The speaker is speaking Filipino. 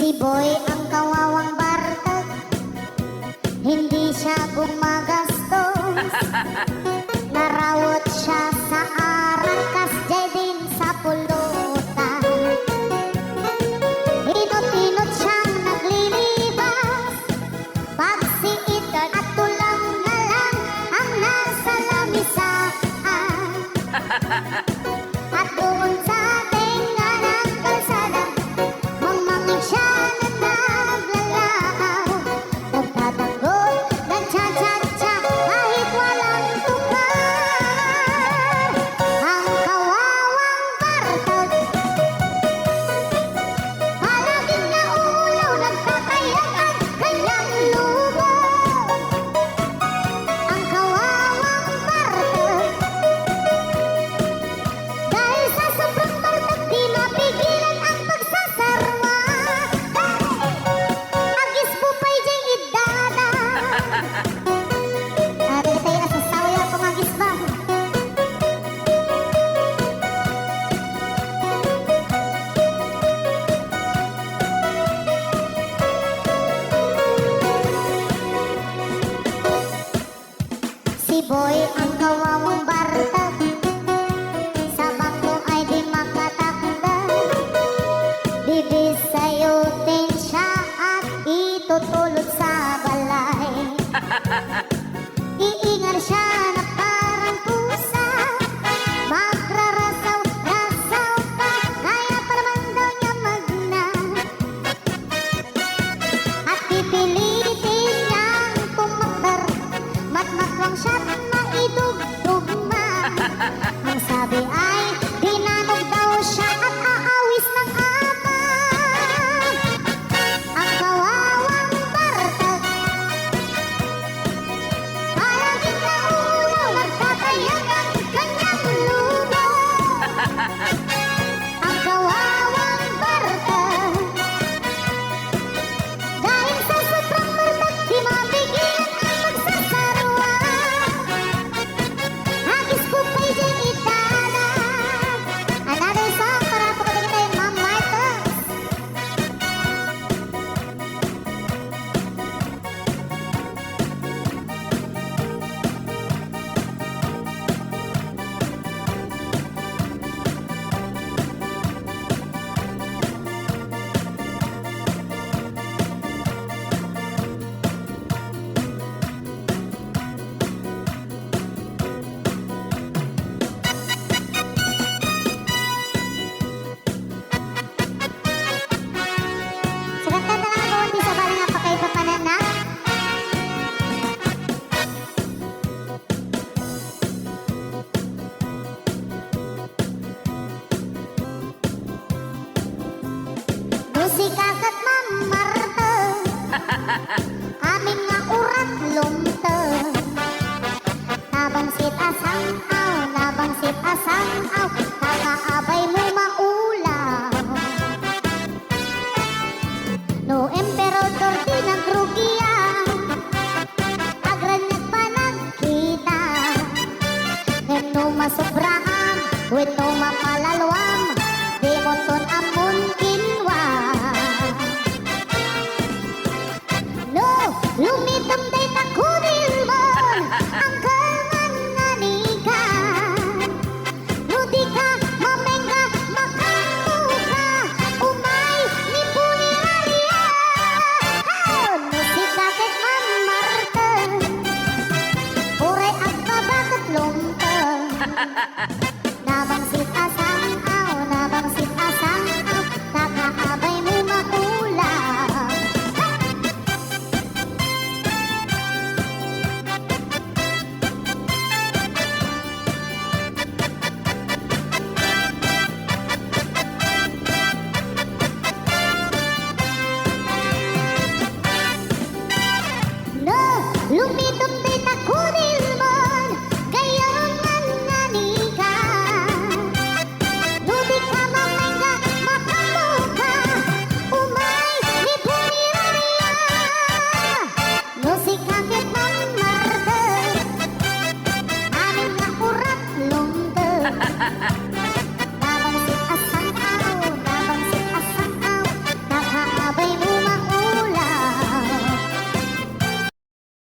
Si Boy ang kawawang barkad, hindi siya gumagastos. Narawot siya sa arangkas, jay din sa pulutan. Inot-inot siyang naglilibas, pagsiitan at tulang na lang ang nasa lamisaan. At doon sa tenga ng kalsada, mamangin siya na naglalaaw. Nagtatanggol, nagcha-cha-cha kahit walang tukar. Ang kawawang barkad, palaging naulaw, nagkakayang ang kanyang lubo. Ang kawawang barkad, dahil sa sobrang barkad, di mapigilan ang pagsasarwa. Agis bupay jay idada. Ari tayo na sa sawi na pangagis ba? Si Boy ang kawawang barkad, sa bangko ay di makatakda. Bibisayutin siya at itutulog sa balay. Iingar siya na parang pusa, magrarasaw-rasaw pa, kaya pa naman daw niya magna. At pipilitin niyang pumakbar, matmatwang siya't maidugtugma. Ang sabi ay dinanog daw siya at aawis ng ama. Ang kawawang barkad, palaging naulaw, nagkakayang ang kanyang lubo. Ang kawawang barkad, dahil sa sobrang barkad, di mapigilan ang pagsasarwa. Agis bupay jay idada. Another song para po kami kita yung Ma'am Marcos. Sagatan na lang ako, hindi sa bala nga pakaipapanan na. Musika kat